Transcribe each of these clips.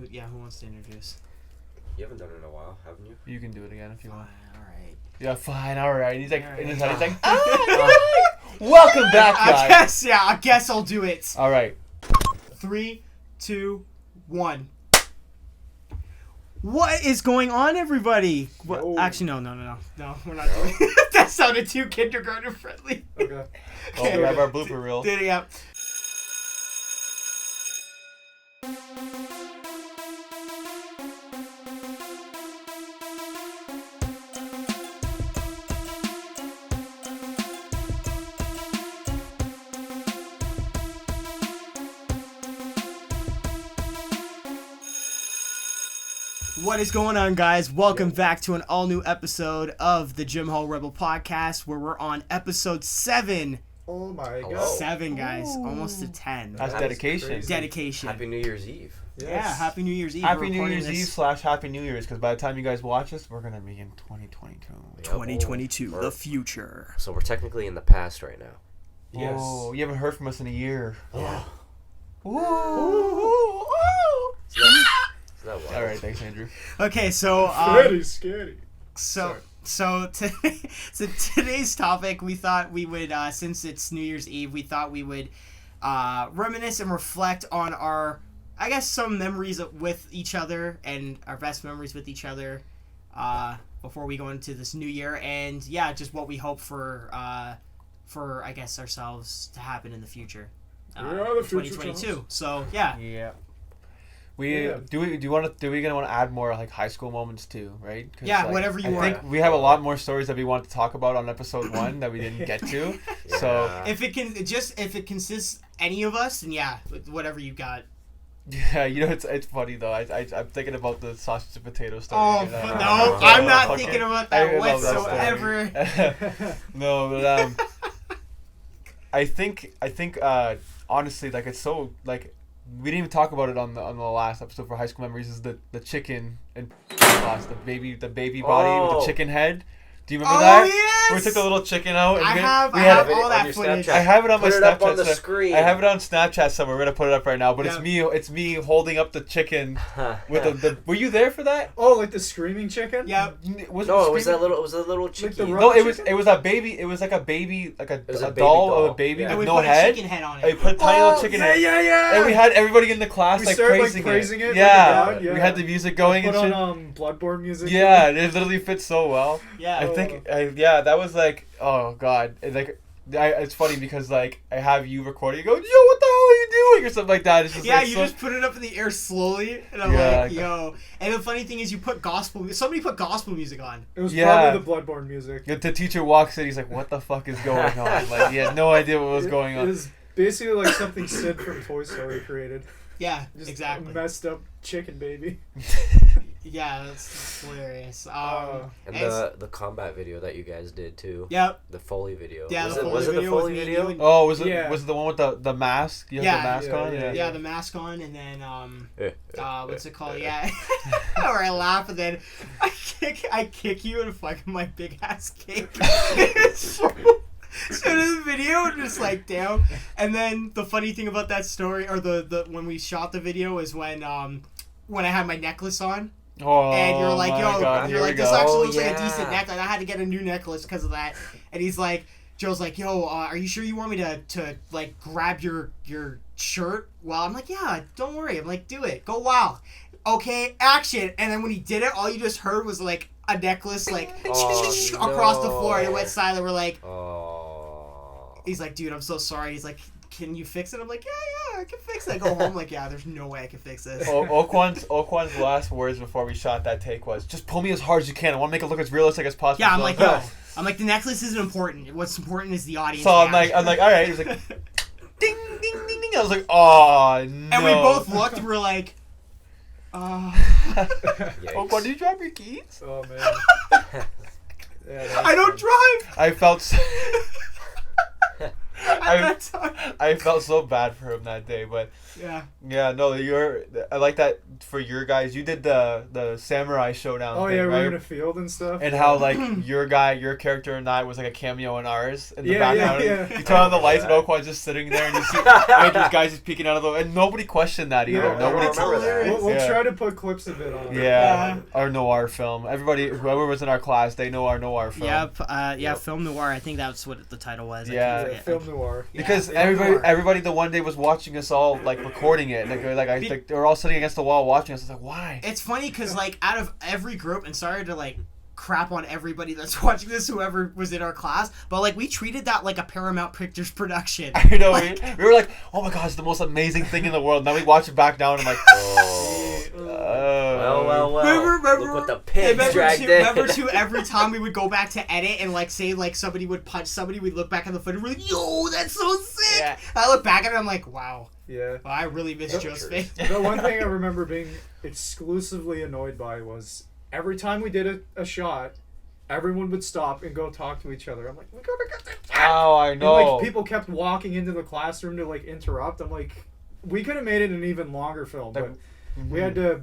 Who wants to introduce? You haven't done it in a while, haven't you? You can do it again if you want. All right. Yeah, fine, all right. He's like, All in his right. head, he's like, welcome back, guys. I guess I'll do it. All right. 3, 2, 1. What is going on, everybody? No. Actually, no, we're not doing it. That sounded too kindergarten friendly. Okay. Oh, we have our blooper reel. Did it, yeah. What is going on, guys? Welcome back to an all-new episode of the Gym Hall Rebel Podcast, where we're on episode 7. Oh my Hello. god. 7, guys. Ooh. Almost to 10. That's That is dedication. crazy. Dedication. Happy New Year's Eve. Yes. Yeah, Happy New Year's Eve. Happy We're New recording Year's this Eve / Happy New Year's, because by the time you guys watch this, we're going to be in 2022. 2022, Or- the future. So we're technically in the past right now. Yes. Oh, you haven't heard from us in a year. Yeah. Ooh. Is that wild? All right, thanks, Andrew. Okay, so Very scary. so today's topic, we thought we would, since it's New Year's Eve, we thought we would reminisce and reflect on our, I guess, some memories with each other and our best memories with each other before we go into this new year, and yeah, just what we hope for I guess ourselves to happen in the future. We are the future, 2022. Charles. So yeah. Yeah. Do we gonna want to add more like high school moments too, right? 'Cause, Yeah, like, whatever you I want. think we have a lot more stories that we want to talk about on episode 1 that we didn't get to. Yeah. So If it consists any of us, then yeah, whatever you got. yeah, you know it's funny though. I'm thinking about the sausage and potato story. Oh and, no, Oh, I'm not okay. thinking about I that love that story. whatsoever. No, but I think honestly, like, it's so, like, we didn't even talk about it on the last episode for High School Memories, is the chicken and the baby body with the chicken head. Do you remember that? Yes! Where we took the little chicken out. And I have it all on that your footage. Snapchat. I have it on my Put it Snapchat. up on the so- screen. I have it on Snapchat somewhere. We're gonna put it up right now. But Yeah. it's me holding up the chicken with the. Were you there for that? Oh, like the screaming chicken? Yep. Was No, it was screaming- a little chicken. the No, it chicken? was a baby. It was like a baby, like a was a baby doll of a doll. baby Yeah. And with we no put head. a chicken head on And we it. put a tiny little chicken yeah, head. yeah. And we had everybody in the class We like started, like, praising praising it, like, Yeah, a god, yeah. we had the music going Put and shit. on Bloodborne music. Yeah, it literally fits so well. Yeah. I think, that was like, oh god, it's funny because like I have you recording, you go, yo, what the hell are you doing, or something like that. It's just Yeah, like, you so, just put it up in the air slowly, and I'm Yeah. like, yo. And the funny thing is, you put somebody put gospel music on. It was Yeah. probably the Bloodborne music. the teacher walks in, he's like, what the fuck is going on? Like, he had no idea what was going It on. was basically like something Sid from Toy Story created. Yeah, Just exactly. a messed up chicken baby. Yeah, that's hilarious. And it's- the combat video that you guys did too. Yep. The Foley video. Yeah, was the it Foley was it the video with Foley me, video? you, and- Oh, was it Yeah. was it the one with the mask? You have Yeah. the mask Yeah, on? yeah, Yeah, the mask on, and then what's it called? Yeah. Yeah, where I laugh and then I kick you and fucking my big ass cake. so to the video and just like damn. And then the funny thing about that story, or the when we shot the video, is when I had my necklace on. Oh, And you're like, my yo, God, you're here like, we this go. actually Oh, looks like a yeah. decent necklace. I had to get a new necklace because of that. And he's like, Joe's like, yo, are you sure you want me to like grab your shirt? Well, I'm like, yeah, don't worry. I'm like, do it. Go wild. Okay, action. And then when he did it, all you just heard was like a necklace like Oh, across the floor, and it no. went silent. We're like, Oh. he's like, dude, I'm so sorry. He's like, can you fix it? I'm like, yeah, I can fix it. I go home like, yeah, there's no way I can fix this. Oquan's last words before we shot that take was, just pull me as hard as you can. I want to make it look as realistic as possible. Yeah, I'm So like, yo, the necklace isn't important. What's important is the audience. So I'm reaction. like, all right. He's like, ding, ding, ding, ding. I was like, oh no. And we both looked and we're like, Yikes. Oquan, did you drop your keys? Oh man. Yeah, I don't drive. I felt. I felt so bad for him that day, but Yeah. yeah, no, I like that for your guys. You did the samurai showdown Oh thing, yeah, right? we're in a field and stuff. And how like your character and I was like a cameo in ours in the Yeah, background. yeah. You turn on the lights and Oquan's just sitting there, and you see Andrew's guys just peeking out of the, and nobody questioned that either. Yeah, Nobody. I remember that. We'll Yeah. try to put clips of it on. Yeah, our noir film. Everybody, whoever was in our class, they know our noir film. Yep. Film noir. I think that's what the title was. I Yeah. can't Yeah, forget. film noir. Because Yeah, film noir. everybody the one day was watching us all like recording it, like they were all sitting against the wall watching us. I was like, why? It's funny because like out of every group, and sorry to like crap on everybody that's watching this, whoever was in our class, but like we treated that like a Paramount Pictures production. I know Like- we were like, oh my god, it's the most amazing thing in the world. Now we watch it back down and I'm like, Well. Remember, Look what the pigs remember, dragged in. remember too, every time we would go back to edit and like say like somebody would punch somebody, we'd look back at the footage, we're like, yo, that's so sick. Yeah. I look back at it, I'm like, wow, Yeah. I really miss Joe's face. The one thing I remember being exclusively annoyed by was every time we did a shot, everyone would stop and go talk to each other. I'm like, we gotta get this shot. oh, I And know. like people kept walking into the classroom to like interrupt. I'm like, we could have made it an even longer film, but we had to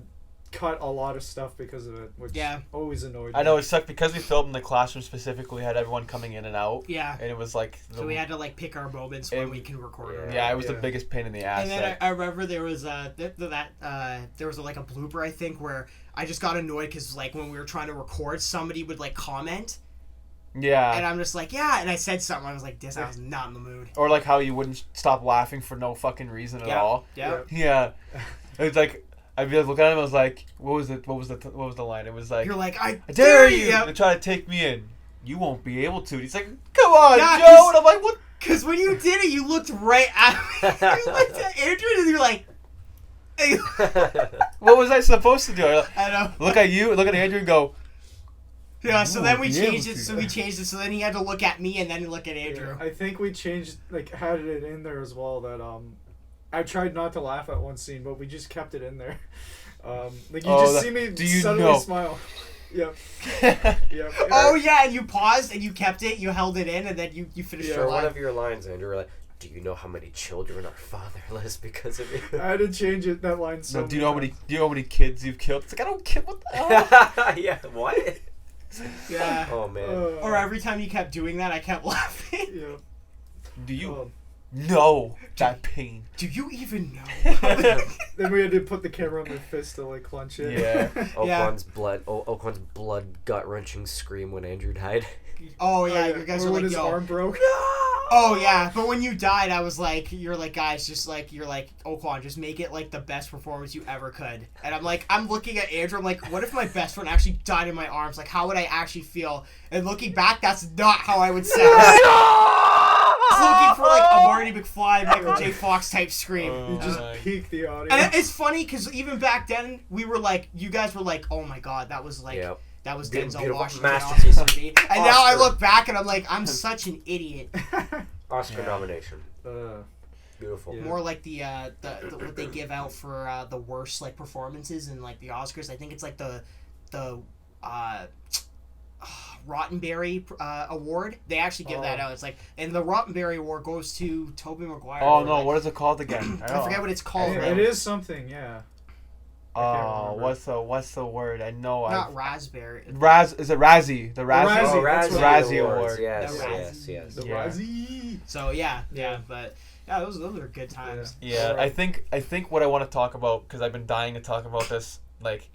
cut a lot of stuff because of it, which Yeah. always annoyed I me. know it sucked because we filmed in the classroom specifically. Had everyone coming in and out, Yeah. and it was like, So we had to like pick our moments when we can record it. yeah, it was the Yeah. biggest pain in the ass. And then I remember there was there was like a blooper I think where I just got annoyed because like when we were trying to record, somebody would like comment, yeah, and I'm just like, yeah, and I said something, I was like, this, I was not in the mood. or like how you wouldn't stop laughing for no fucking reason at all. Yeah. Yeah, it's like I'd be like looking at him. I was like, what was the line? It was like, You're like, I I dare you Yeah. to try to take me in. You won't be able to. He's like, come on, Yeah, Joe. And I'm like, what? Because when you did it, you looked right at me. You looked at Andrew and you're like, hey. What was I supposed to do? I know. Look at you, look at Andrew, and go. Yeah, so You then we won't be able changed it. to. So we changed it. So then he had to look at me and then look at Andrew. I think we changed, like, had it in there as well that I tried not to laugh at one scene, but we just kept it in there. Like you just see me do you suddenly know? smile. Yep. Yep. Oh yeah, and you paused and you kept it. You held it in and then you finished Yeah. your For one line. of your lines, Andrew, were like, do you know how many children are fatherless because of you? I had to change it that line so. No, do you know how many? times. Do you know how many kids you've killed? It's like I don't care. What the hell? Yeah, what? Yeah. Oh, man. Or every time you kept doing that, I kept laughing. Yeah. Do you Um, know that pain? Do you even know? then we had to put the camera on my fist to like clench it. Yeah. Oquan's blood gut wrenching scream when Andrew died. Oh yeah, you guys or were when like, his yo. arm broke. Oh yeah, but when you died, I was like, you're like, guys, just like, you're like, Oquan, just make it like the best performance you ever could. And I'm like, I'm looking at Andrew, I'm like, what if my best friend actually died in my arms? Like, how would I actually feel? And looking back, that's not how I would sound. I was looking for like a Marty McFly, Michael J. Fox type scream. You just Alright. peaked the audio. And it's funny because even back then, we were like, you guys were like, oh my god, that was like, Yep. that was Beautiful Denzel Washington. masterpiece. Oscar for me. And now I Oscar. look back and I'm like, I'm such an idiot. Oscar Yeah. nomination. Uh, Beautiful. Yeah. More like the what they give out for the worst like performances in like the Oscars. I think it's like the Rottenberry award. They actually give that Oh. out. It's like, and the Rottenberry award goes to Tobey Maguire. Oh or, no, like- what is it called again? I forget what it's called. it, now. it is something, yeah. I can't Oh, remember. what's the word? I know. Not raspberry. Is it Razzie? The Razzie. Razzie, Oh, that's what- Razzie Awards. Award. Yes, The yes, Razzie. yes. The Yeah. Razzie. So yeah, but yeah, those were good times. Yeah, Alright. I think what I want to talk about, because I've been dying to talk about this, like,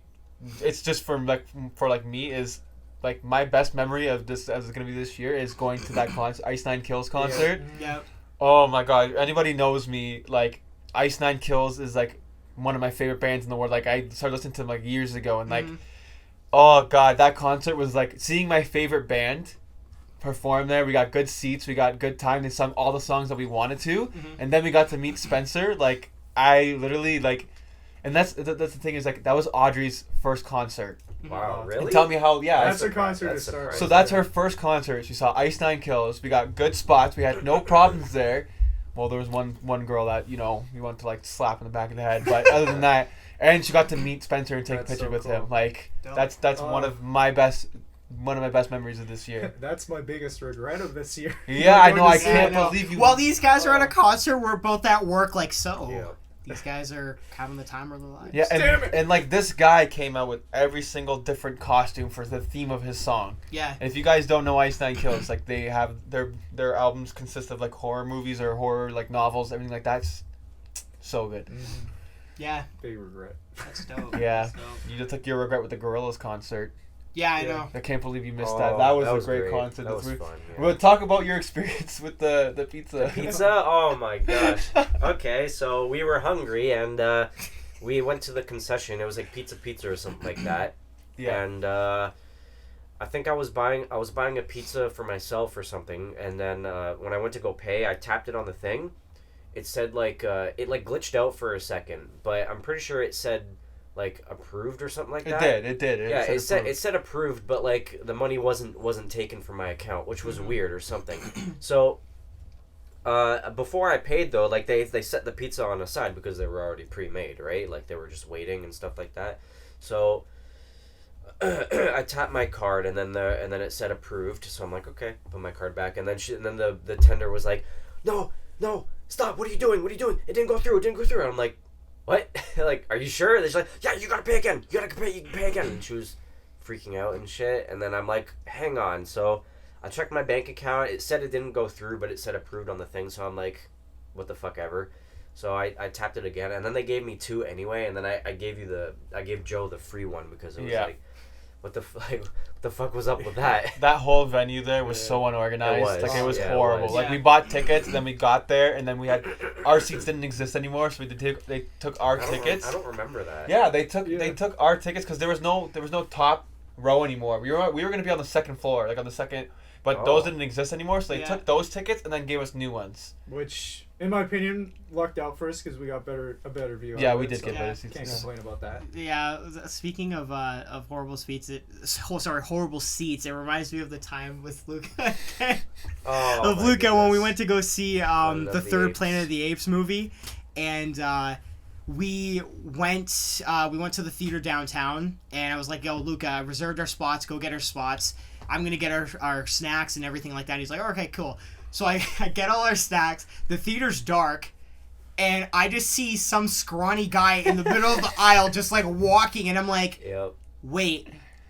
it's just for me is like my best memory of this as it's gonna be this year is going to that concert, Ice Nine Kills concert. Yeah. Oh my god, anybody knows me, like Ice Nine Kills is like one of my favorite bands in the world. Like I started listening to them like years ago, and like, Mhm. oh god, that concert was like seeing my favorite band perform there. We got good seats, we got good time. They sung all the songs that we wanted to, and then we got to meet Spencer. Like I literally like, and that's the thing is like that was Audrey's first concert. Wow, really? And tell me how That's I- a concert to That's start. surprising. so that's her first concert. She saw Ice Nine Kills. We got good spots. We had no problems there. Well, there was one girl that we wanted to like slap in the back of the head, but other than that, and she got to meet Spencer and take a That's picture so with cool. him. Like Dope. that's one of my best one of my best memories of this year. That's my biggest regret of this year. Yeah, I Going know. to I see can't it. believe you. While these guys are at a concert, we're both at work. Like so, Yeah. these guys are having the time of their lives. Yeah, Damn it. and like this guy came out with every single different costume for the theme of his song. Yeah. And if you guys don't know Ice Nine Kills, like they have their albums consist of like horror movies or horror like novels, everything like that. It's so good. Yeah. Big regret. That's dope. Yeah. That's dope. You just took your regret with the Gorillaz concert. Yeah, I Yeah. know. I can't believe you missed Oh, that. That was a great. great concert. That was We- fun. Yeah. We'll talk about your experience with the pizza. Pizza? Oh my gosh. Okay, so we were hungry and we went to the concession. It was like Pizza or something like that. Yeah. And I think I was buying a pizza for myself or something. And then when I went to go pay, I tapped it on the thing. It said like it like glitched out for a second, but I'm pretty sure it said like approved or something like It that. did. It did. Yeah, it said approved. approved, but like the money wasn't taken from my account, which was weird or something. So before I paid though, like they set the pizza on the side because they were already pre-made, right? Like they were just waiting and stuff like that. So I tapped my card and then it said approved. So I'm like, okay, put my card back, and then the tender was like, no, stop! What are you doing? It didn't go through. And I'm like, what? Like, are you sure? They're like, yeah, you gotta pay again. You can pay again. And she was freaking out and shit. And then I'm like, hang on. So I checked my bank account. It said it didn't go through, but it said approved on the thing. So I'm like, what the fuck ever. So I tapped it again, and then they gave me 2 anyway. And then I gave Joe the free one because it was like, what the fuck was up with that? That whole venue there was so unorganized. It was. Like it was Yeah, it horrible. was. Like we bought tickets, then we got there, and then we had our seats didn't exist anymore, so they took our tickets. I don't remember that. Yeah, they took our tickets because there was no top row anymore. We were gonna be on the second floor, like on the second, but those didn't exist anymore. So they took those tickets and then gave us new ones. Which, in my opinion, lucked out for us because we got a better view. Yeah, out of we it, did so get better Can't seats. Yeah. complain about that. Yeah, speaking of horrible seats, horrible seats. It reminds me of the time with Luca. Oh, my Luca when we goodness. went to go see Planet the of the third Apes. Planet of the Apes movie, and we went to the theater downtown, and I was like, "Yo, Luca, I reserved our spots. Go get our spots. I'm gonna get our snacks and everything like that." He's like, "Okay, cool." So I get all our snacks. The theater's dark. And I just see some scrawny guy in the middle of the aisle just like walking, and I'm like, Yep. wait.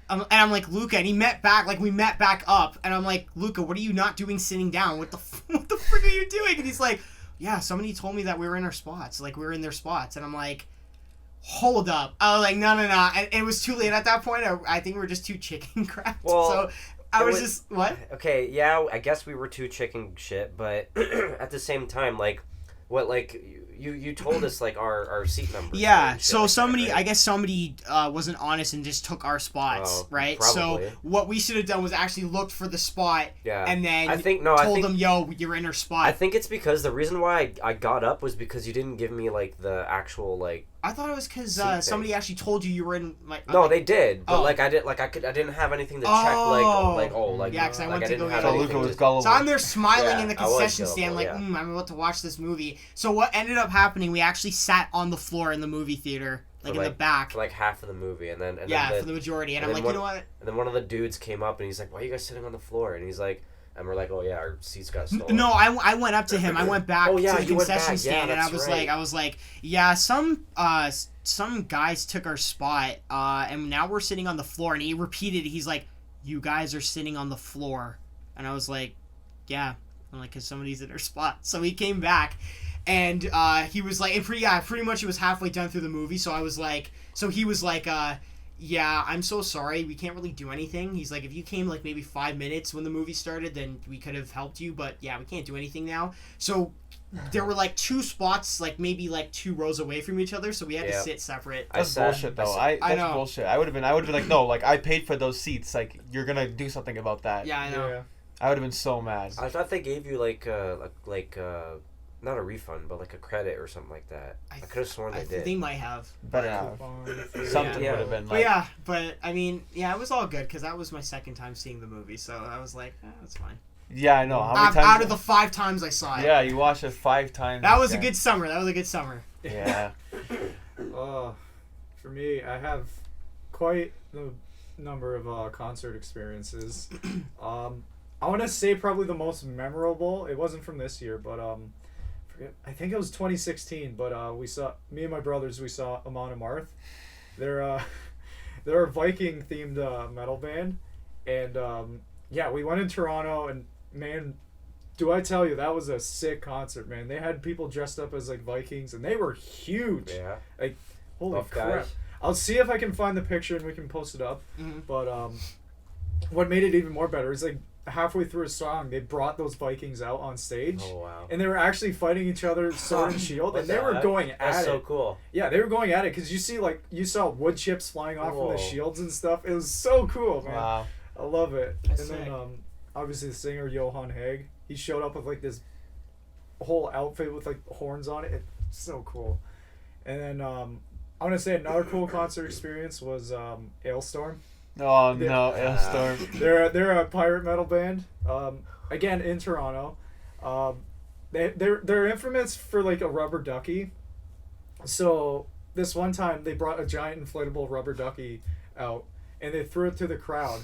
And I'm like, Luca, and we met back up, and I'm like, Luca, what are you not doing sitting down? What the frick are you doing? And he's like, yeah, somebody told me that we were in our spots, like we were in their spots, and I'm like, hold up. I was like, no. And it was too late at that point. I think we were just too chicken cracked. Well, so I it was was- just, what? Okay, yeah, I guess we were too chicken shit, but at the same time, like, what, like, you told us, like, our seat numbers. Yeah, and shit so like that, somebody, right? I guess somebody wasn't honest and just took our spots, Oh, right? probably. So what we should have done was actually looked for the spot Yeah. and then I think told them, yo, you're in our spot. I think it's because the reason why I got up was because you didn't give me, like, the actual, like... I thought it was because Seat somebody thing. actually told you were in, like... No, they did, but, Oh. like, I didn't have anything to check, Oh. like, Yeah, 'cause I went I to didn't go have get So anything Luca was to- gullible. So I'm there smiling Yeah, in the I was concession stand, gullible, like, yeah. I'm about to watch this movie. So what ended up happening, we actually sat on the floor in the movie theater, like For, in the like, back. for, like, half of the movie, and then... For the majority. And and I'm then like, you one- know what? And then one of the dudes came up, and he's like, why are you guys sitting on the floor? And he's like... And we're like, oh, yeah, our seats got stolen. No, I went up to him. I went back Oh, yeah, to the you went concession back. stand, Yeah, and I that's was right. like, yeah, some guys took our spot, and now we're sitting on the floor. And he repeated, he's like, you guys are sitting on the floor, and I was like, yeah, I'm like, cause somebody's in our spot. So he came back, and he was like, and pretty much he was halfway done through the movie. So he was like, yeah, I'm so sorry. We can't really do anything. He's like, if you came like maybe 5 minutes when the movie started, then we could have helped you. But yeah, we can't do anything now. So there were like 2 spots, like maybe like 2 rows away from each other. So we had to Yeah. sit separate. I That's said- bullshit, though. I That's know. bullshit. I would have been like, no, like I paid for those seats. Like you're gonna do something about that. Yeah, I know. Yeah. I would have been so mad. I thought they gave you, like not a refund, but, like, a credit or something like that. I could have sworn they did. They might have. Better have. Coupon. Something Yeah. would have been But like. yeah, but I mean, yeah, it was all good because that was my second time seeing the movie. So I was like, that's fine. Yeah, I know. How many times? Out of the 5 times I saw it. Yeah, you watched it 5 times. That was a okay. good summer. That was a good summer. Yeah. For me, I have quite the number of concert experiences. I want to say probably the most memorable. It wasn't from this year, but I think it was 2016. But we saw me and my brothers. We saw Amon Amarth. They're a Viking themed metal band, and yeah, we went in Toronto, and man, do I tell you, that was a sick concert, man. They had people dressed up as like Vikings, and they were huge. Yeah. Like, holy Buff crap. guys. I'll see if I can find the picture and we can post it up. Mm-hmm. But what made it even more better is like halfway through a song, they brought those Vikings out on stage. Oh wow. And they were actually fighting each other sword and shield, and they were going at That's it. so cool. Yeah, they were going at it because you saw wood chips flying off from Whoa. the shields and stuff. It was so cool, man. Wow. I love it. That's and then sick. obviously the singer Johan Haig, he showed up with like this whole outfit with like horns on it. It's so cool. And then I want to say another cool concert experience was Ailstorm. Oh no, Ailstorm. They're a pirate metal band. Again in Toronto. They're infamous for like a rubber ducky. So this one time they brought a giant inflatable rubber ducky out and they threw it to the crowd.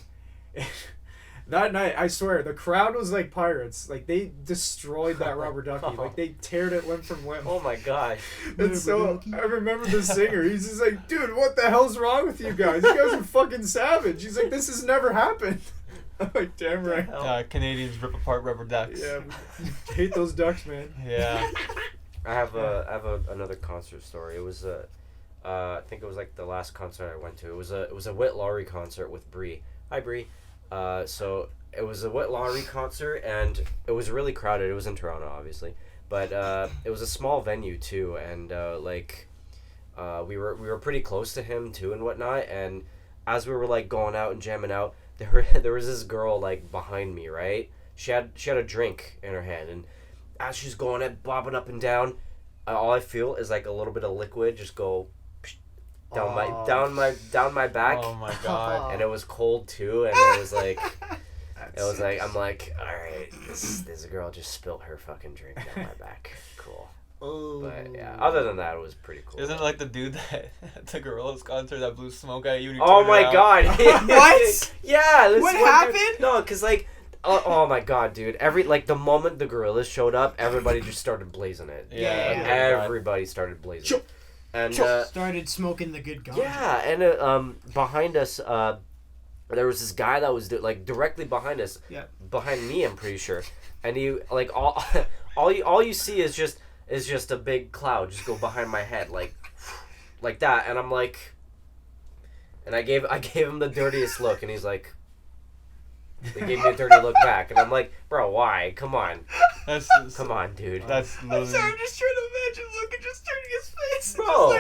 That night, I swear, the crowd was like pirates. Like they destroyed that rubber ducky. Like they teared it limb from limb. Oh my gosh. And so I remember the singer. He's just like, dude, what the hell's wrong with you guys? You guys are fucking savage. He's like, this has never happened. I'm like, damn right. Canadians rip apart rubber ducks. Yeah, hate those ducks, man. Yeah. I have another concert story. It was I think it was like the last concert I went to. It was a Whit Laurie concert with Bree. Hi Bree. So it was a Whit Laurie concert and it was really crowded. It was in Toronto, obviously, but it was a small venue too, and we were pretty close to him too and whatnot. And as we were like going out and jamming out, there was this girl like behind me, right? She had a drink in her hand, and as she's going at bobbing up and down, all I feel is like a little bit of liquid just go down my back. Oh my god. And it was cold too, and it was like I'm like, all right, this girl just spilled her fucking drink down my back. Cool. Oh. But yeah, other than that, it was pretty cool. Isn't it like the dude that at the Gorillaz concert that blew smoke at you? And he Oh turned my around? god! What? Yeah. This What one dude- happened? No, cause like, oh my god, dude! The moment the Gorillaz showed up, everybody just started blazing it. Yeah. Like, Yeah. everybody started blazing Sure. it. And Started smoking the good ganja. yeah, and behind us, there was this guy that was directly behind us. Yeah. Behind me, I'm pretty sure. And he like all you see is just a big cloud just go behind my head like that, and I'm like, and I gave him the dirtiest look, and he's like, he gave me a dirty look back, and I'm like, bro, why? Come on, come on, dude. That's I'm literally. sorry, I'm just trying to imagine Logan just turning his face. Bro.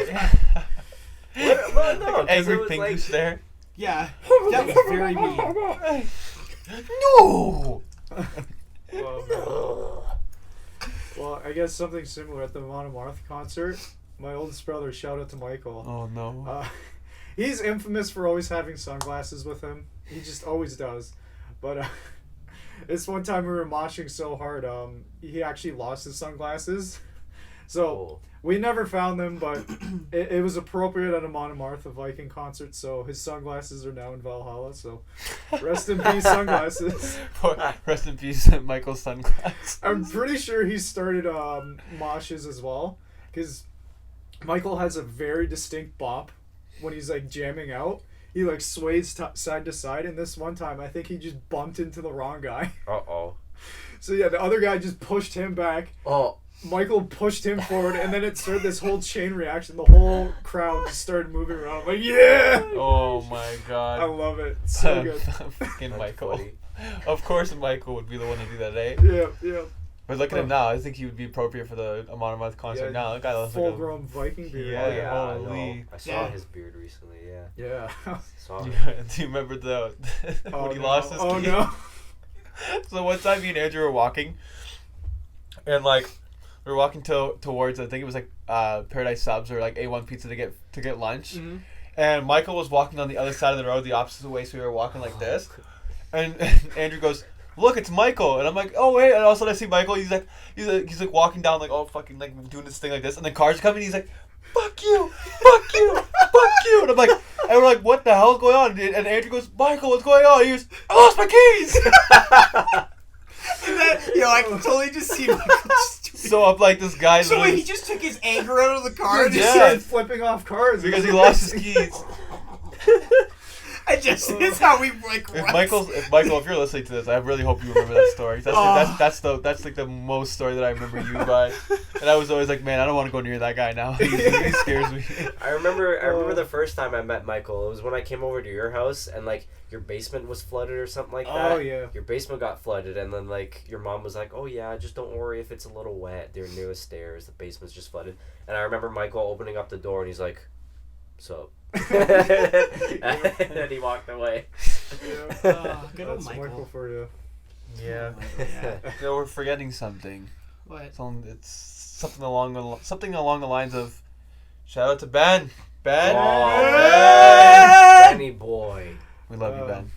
Just like, Well, no, 'cause Angry it was pink like, stare. yeah, that was very mean. No. Well, I guess something similar at the Monomarth concert. My oldest brother, shout out to Michael. Oh no. He's infamous for always having sunglasses with him. He just always does. But this one time we were moshing so hard, he actually lost his sunglasses. So Oh. we never found them, but it was appropriate at a Monomartha Viking concert, so his sunglasses are now in Valhalla. So rest in peace, sunglasses. Rest in peace, Michael's sunglasses. I'm pretty sure he started moshes as well, because Michael has a very distinct bop when he's like jamming out. He like sways side to side, and this one time I think he just bumped into the wrong guy. Uh-oh. So yeah, the other guy just pushed him back. Oh. Michael pushed him forward, and then it started this whole chain reaction. The whole crowd just started moving around. I'm like, yeah! Oh my I god. love it. So good. Fucking That's Michael. funny. Of course Michael would be the one to do that, eh? Yeah. But look at him now. I think he would be appropriate for the Amon Amarth concert Yeah, now. That guy looks Full-grown Viking beard. Yeah, Oh yeah, I holy. know. I saw Yeah. his beard recently. Yeah. Yeah. Saw Do it. you remember the Oh, when he no. lost his Oh key? no. So one time me and Andrew were walking, and like we were walking towards I think it was like Paradise Subs or like A1 Pizza to get lunch, Mm-hmm. and Michael was walking on the other side of the road, the opposite way, so we were walking like this, and Andrew goes, "Look, it's Michael," and I'm like, "Oh wait," and all of a sudden I see Michael. He's like walking down like fucking like doing this thing like this, and the cars are coming. And he's like, "Fuck you, fuck you, fuck you," and I'm like, And we're like, what the hell's going on? And Andrew goes, Michael, what's going on? He goes, I lost my keys. And then, I can totally just see Michael just doing So I'm like, this guy. So wait, he just took his anger out of the car and He just started flipping off cars because he lost his keys. I just it's how we like. If Michael, if you're listening to this, I really hope you remember that story. That's like the most story that I remember you by. And I was always like, man, I don't want to go near that guy now. He scares me. I remember the first time I met Michael. It was when I came over to your house and like your basement was flooded or something like that. Oh yeah. Your basement got flooded and then like your mom was like, "Oh yeah, just don't worry if it's a little wet. They're near the stairs. The basement's just flooded." And I remember Michael opening up the door and he's like, "So." And then he walked away. Good old That's Michael. Michael for you. Yeah. Yeah. No, we're forgetting something. What? It's something along the lines of, shout out to Ben. Ben. Oh, Ben! Benny boy. We love you, Ben.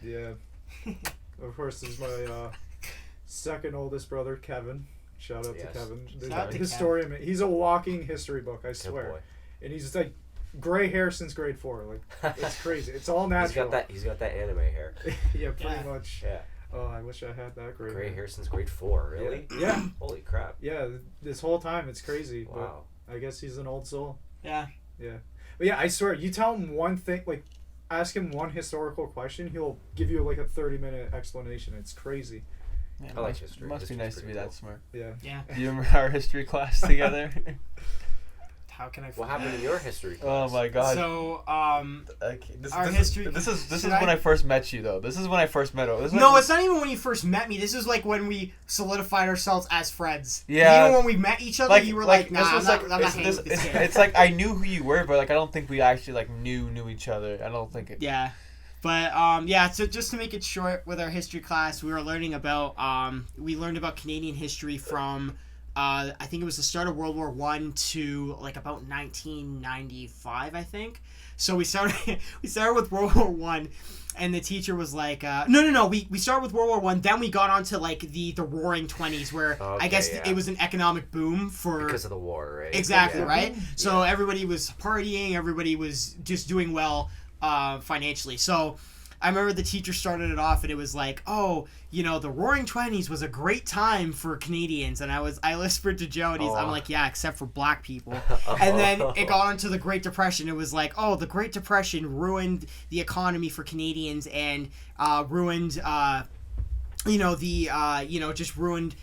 Yeah. Of course, this is my second oldest brother, Kevin. Shout out Yes. to Kevin. The Shout out to historian. He's a walking history book, I Good swear. boy. And he's like gray hair since grade 4. Like it's crazy. It's all natural. He's got that anime hair. Yeah, pretty Yeah. much. Yeah. Oh, I wish I had that Gray hair since grade 4, really? Yeah. Holy crap. Yeah, this whole time it's crazy. Wow. But I guess he's an old soul. Yeah. Yeah. But yeah, I swear, you tell him one thing, like, ask him one historical question, he'll give you like a 30-minute explanation. It's crazy. Yeah, I like must- history. Must be History's nice to be pretty that cool. smart. Yeah. Yeah. Do you remember our history class together? How can I? What happened in your history Oh class? my god. So Okay, our history- This is should when I- I first met you though. This is when I first met her. no, it's not even when you first met me. This is like when we solidified ourselves as friends. Yeah. Even when we met each other, you were like, "Nah, this I'm was not, like- I'm not it's, hanging this, with this it's, kid." it's like I knew who you were, but like I don't think we actually like knew each other. I don't think it. Yeah. But yeah, so just to make it short with our history class, we were learning about we learned about Canadian history from I think it was the start of World War I to like about 1995, I think. So we started with World War I, and the teacher was like, no, we started with World War I, then we got on to like the Roaring '20s, where I Okay, guess yeah. it was an economic boom for Because of the war, right? exactly Yeah. right. So everybody was partying, everybody was just doing well financially. So I remember the teacher started it off and it was like, oh, the Roaring '20s was a great time for Canadians. And I whispered to Joe and I'm like, yeah, except for black people. And then it got into the Great Depression. It was like, oh, the Great Depression ruined the economy for Canadians and ruined just ruined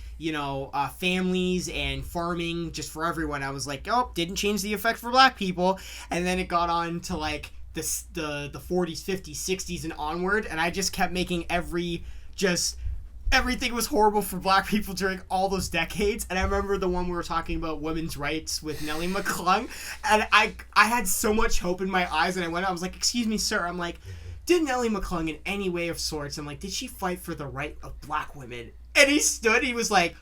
families and farming just for everyone. I was like, oh, didn't change the effect for black people. And then it got on to like the 40s, 50s, 60s and onward, and I just kept making everything was horrible for black people during all those decades. And I remember the one we were talking about women's rights with Nellie McClung, and I had so much hope in my eyes, and I was like, excuse me, sir, I'm like, did Nellie McClung in any way of sorts, I'm like, did she fight for the right of black women? And he stood, he was like,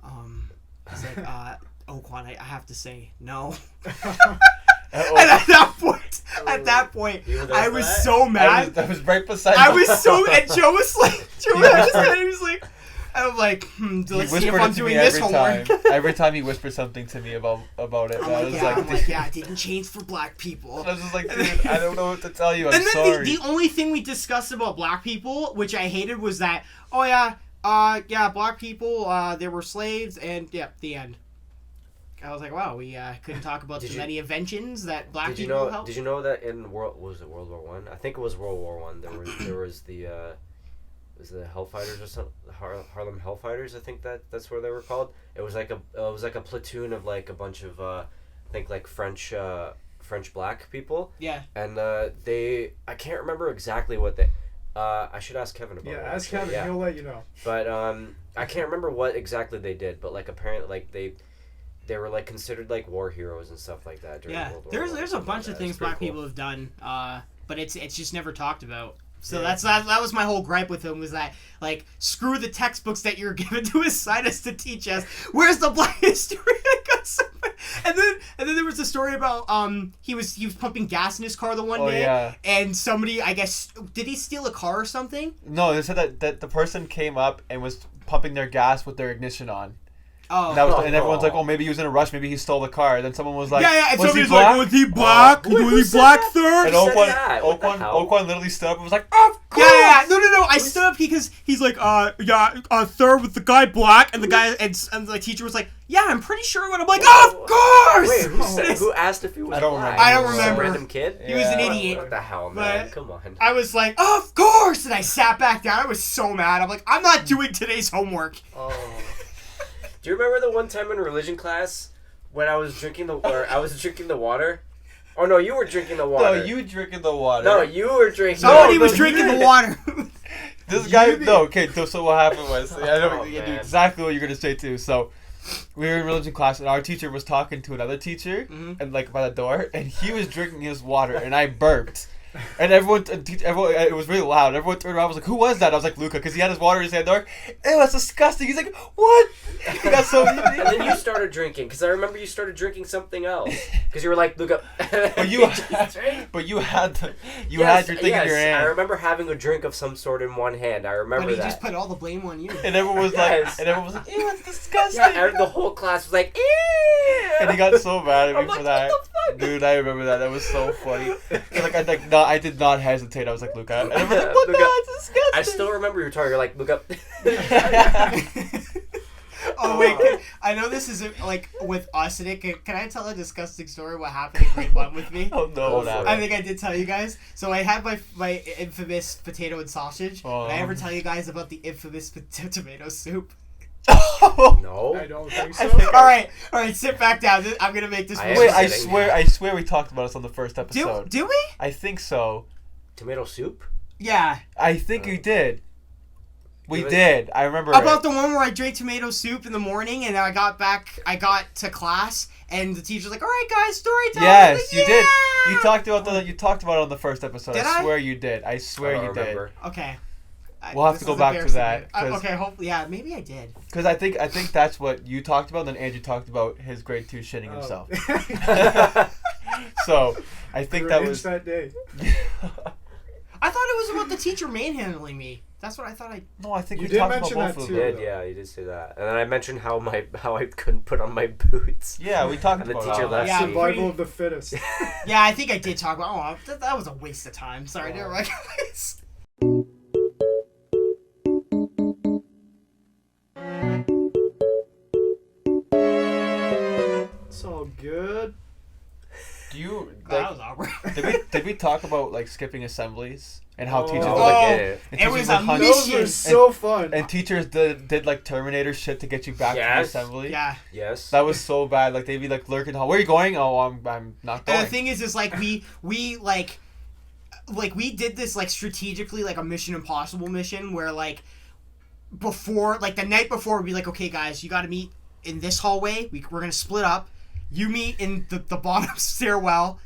Oquan, I have to say no. And at that point, I was so mad. I was right beside. I was so, and Joe was like, he was like, I'm like, let's see if I'm doing this homework. Every time he whispered something to me about it, I'm like, yeah, it didn't change for black people. I was just like, dude, I don't know what to tell you. I'm and then sorry. the only thing we discussed about black people, which I hated, was that, black people, they were slaves, and yeah, the end. I was like, wow, we couldn't talk about the many inventions that black people helped. Did you know that in World War One? I think it was World War One. There was the Hellfighters or something, Harlem Hellfighters. I think that's where they were called. It was like a platoon of like a bunch of I think like French black people. Yeah. And I can't remember exactly what they. I should ask Kevin about it. Yeah, ask actually. Kevin. Yeah. He'll let you know. But I can't remember what exactly they did. But like apparently like they were like considered like war heroes and stuff like that during World War I. There's a bunch of things black people have done, but it's just never talked about. So that was my whole gripe with him, was that like, screw the textbooks that you're given to assign us to teach us. Where's the black history? And then there was a story about he was pumping gas in his car the one day, yeah. and somebody, I guess, did he steal a car or something? No, they said that the person came up and was pumping their gas with their ignition on. Oh. And everyone's like, oh, maybe he was in a rush. Maybe he stole the car. And then someone was like, yeah. And was he somebody's black? like, was he black? Was he black, sir? And Who said that? What the hell? Oquan literally stood up and was like, of course. Yeah. No. I stood up because he's like, sir, was the guy black? And the guy and the teacher was like, yeah, I'm pretty sure. And I'm like, of course. Wait, who asked if he was? I don't black? remember. I don't Some remember. random kid. He was an idiot. What the hell, man? But Come on. I was like, of course, and I sat back down. I was so mad. I'm like, I'm not doing today's homework. Oh. Do you remember the one time in religion class when I was drinking the water? Oh no, you were drinking the water. No, you drinking the water. No, you were drinking. Somebody was no, drinking you the water. This guy, no, okay, so what happened was, I know Oh, you knew man. exactly what you're going to say too. So, we were in religion class, and our teacher was talking to another teacher, and like by the door, and he was drinking his water, and I burped. And everyone, it was really loud. Everyone turned around. I was like, "Who was that?" I was like, "Luca," because he had his water in his hand. Ew, that's disgusting. He's like, "What?" He got so. And then you started drinking, because I remember you started drinking something else, because you were like, "Look up." But you had your thing in your hand. I remember having a drink of some sort in one hand. I remember But he that. just put all the blame on you. And everyone was Yes. like, "Ew, that's disgusting." Yeah, and the whole class was like, "Ew!" And he got so mad at me I'm like, for that. "What the fuck?" Dude, I remember that. That was so funny. I did not hesitate. I was like, Luca. And everyone's like, what Luca. the hell? It's disgusting. I still remember your target. You're like, "Look up." Oh wait, I know this isn't like with us in it. Can I tell a disgusting story? What happened in grade 1 with me? Oh no, what I happened? I think I did tell you guys. So I had my infamous potato and sausage. Oh. Did I ever tell you guys about the infamous tomato soup? No. I don't think so. I think- All right, sit back down. I'm gonna make this. I Wait, am I sitting. swear we talked about this on the first episode. do we? I think so. Tomato soup? Yeah. I think you did. We Give it- did. I remember About it. the one where I drank tomato soup in the morning and I got to class and the teacher's like, all right guys, story time. Yes, I'm like, you did. "Yeah!" You talked about it on the first episode. Did I I? swear you did. I swear I you don't did. remember. Okay. We'll have This to go is back to embarrassing. that, 'cause- Okay, hopefully, yeah, maybe I did. Because I think that's what you talked about. And then Andrew talked about his grade 2 shitting himself. So I think that was. that day. I thought it was about the teacher manhandling me. That's what I thought. No, I think You we did talked about mention both that of too. them. You did, yeah, you did say that. And then I mentioned how I couldn't put on my boots. Yeah, we talked And the about teacher all that. left. Yeah, Survival of the fittest. Yeah, I think I did talk about. Oh, that was a waste of time. Sorry, never mind, guys. It's all good. Do you That like, was awkward. did we talk about like skipping assemblies and how Oh. teachers Oh, did, like, yeah. and it teachers was would a hunt- mission. Those were so fun. and teachers did like Terminator shit to get you back to the Yes. assembly. Yeah. Yes. That was so bad. Like they'd be like lurking. Where are you going? Oh, I'm not going. And the thing is like we we did this like strategically, like a Mission Impossible mission where like before, like the night before, we'd be like, okay guys, you got to meet in this hallway. We're gonna split up. You meet in the bottom stairwell,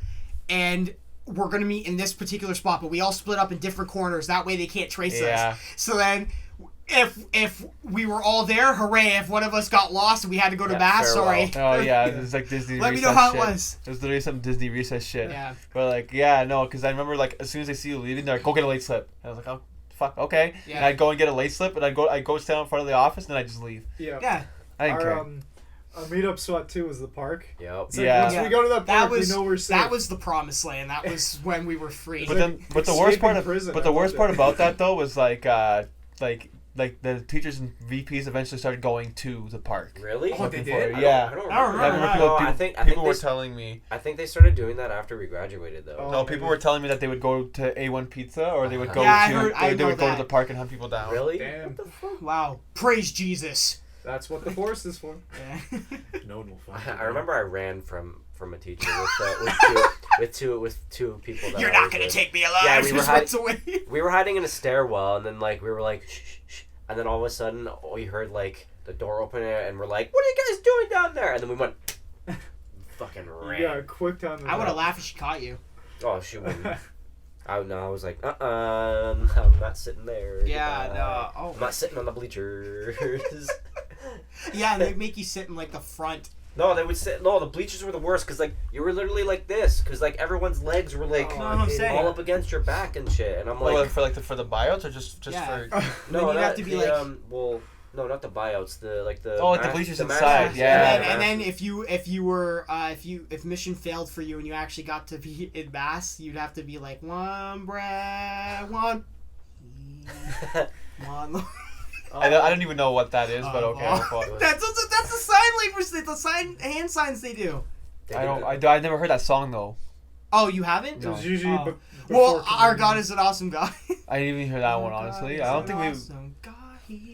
and we're gonna meet in this particular spot. But we all split up in different corners. That way they can't trace Yeah. us. So then, if we were all there, hooray! If one of us got lost and we had to go to Yeah, mass, farewell. sorry. Oh yeah, it was like Disney. Let me know recess how it shit. was. It was literally some Disney recess shit. Yeah. But like, yeah, no, because I remember like as soon as they see you leaving, they're like, go get a late slip. And I was like, oh fuck, okay. Yeah. And I'd go and get a late slip, and I'd go stand in front of the office, and then I'd just leave. Yeah. Yeah. I didn't care. Our meetup spot too was the park. Yep. It's like, Yeah. once we go to that That park, was we know we're safe. that was the promised land. That was when we were free. But like then, but the worst part, escaping prison. but I the loved worst it. part about that though was like the teachers and VPs eventually started going to the park. Really? Oh, they Looking did? for it. Yeah. I don't I don't remember. I remember that. people, No, people, I think people they were s- telling me. I think they started doing that after we graduated, though. Oh. No, people were telling me that they would go to A1 Pizza or they would go Yeah, I to heard- I they know would go to that. the park and hunt people down. Really? Damn. What the fuck? Wow. Praise Jesus. That's what the forest is for. Yeah. No one will find I remember I ran from a teacher with two people. That You're I not was gonna with. take me alive. Yeah, we were Just runs away. We were hiding in a stairwell, and then like we were like, shh, shh, shh. And then all of a sudden we heard like the door open, and we're like, what are you guys doing down there? And then we went, fucking ran. You got a quick time. I would have laughed if she caught you. Oh, she wouldn't. I was like, I'm not sitting there. Yeah, Goodbye. no. Oh. I'm not sitting on the bleachers. Yeah, and they'd make you sit in like the front. No, they would sit. No, the bleachers were the worst because like you were literally like this because like everyone's legs were like Oh, I'm saying. all up against your back and shit. And I'm Well, like, for the buyouts or just Yeah. for no, you'd that, have to be the, like. well, No, not the buyouts. The The bleachers the inside. masters. Yeah. And then if mission failed for you and you actually got to be in mass, you'd have to be like one bread, one. One. I don't even know what that is, but okay. That's the sign language. The hand signs they do. I never heard that song though. Oh, you haven't? It was usually Oh. before Well, our communion. God is an awesome God. I didn't even hear that one honestly. I don't think we. Awesome God.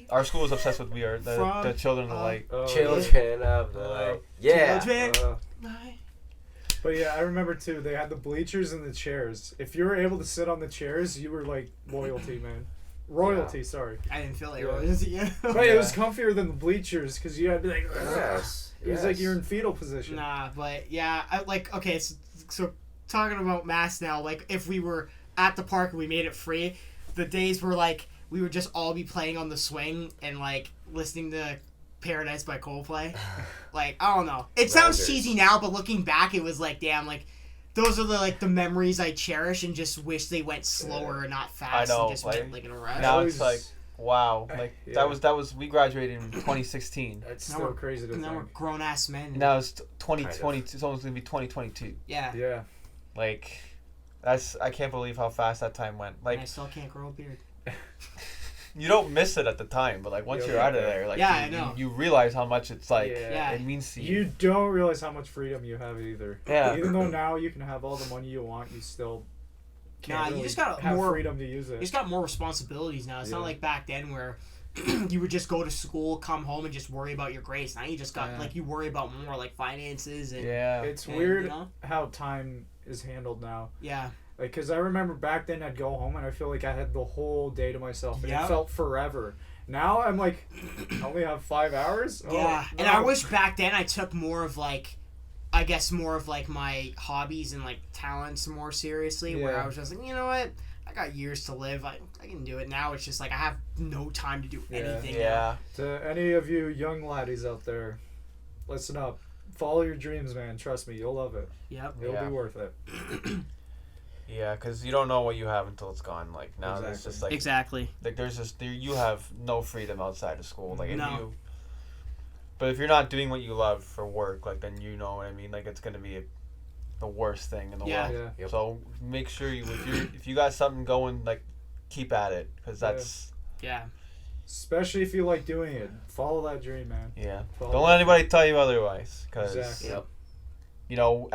Our school was obsessed with We Are the Children of the Light. Children of the Light. Yeah. Children. But yeah, I remember too. They had the bleachers and the chairs. If you were able to sit on the chairs, you were like royalty, man. Royalty, sorry. I didn't feel like Yeah. royalty. Yeah. But it was comfier than the bleachers because you had to be like. Yes. It was like you're in fetal position. Nah, but yeah, okay. So talking about mass now, like if we were at the park and we made it free, the days were like we would just all be playing on the swing and like listening to Paradise by Coldplay. Like I don't know, it sounds Rounders. cheesy now, but looking back, it was like damn, like those are the memories I cherish and just wish they went slower and not fast. I know, and just like, went like in a rush. Now always- it's like wow, like Yeah. that was we graduated in 2016. Now It's still we're- crazy to Now we're think. grown ass men. Now it's 2022. It's almost gonna be 2022. Yeah. Yeah. Like, I can't believe how fast that time went. And Like, I still can't grow a beard. you don't miss it at the time, but like once Yeah, you're out of yeah. there, like Yeah, I you, know. you realize how much it's like Yeah. it means to You don't realize how much freedom you have either. Yeah. Even though now you can have all the money you want, you still can't Nah, you really just got have more- freedom to use You it. just got more responsibilities now. It's not Yeah. like back then where you would just go to school, come home, and just worry about your grades. Now you just got like you worry about more like finances and Yeah. It's and, weird You know? how time is handled now. Yeah. Like, cause I remember back then I'd go home and I feel like I had the whole day to myself, and Yep. it felt forever. Now I'm like, I only have 5 hours. Oh, Yeah. And no. I wish back then I took more of like, I guess more of like my hobbies and like talents more seriously. Where Yeah. I was just like, you know what, I got years to live. I can do it. Now it's just like I have no time to do Yeah. anything. Yeah. To any of you young laddies out there, listen up. Follow your dreams, man. Trust me, you'll love it. Yep. It'll Yeah. be worth it. Yeah, because you don't know what you have until it's gone. Like now, it's Exactly. just like Exactly. there's just you have no freedom outside of school. Like if No. you, but if you're not doing what you love for work, like then you know what I mean. Like it's gonna be the worst thing in the Yeah. world. Yeah. Yep. So make sure if you got something going, like keep at it, because that's Yeah. Especially if you like doing it. Follow that dream, man. yeah. Follow Don't that let anybody tell you otherwise, because Exactly. Yep. you know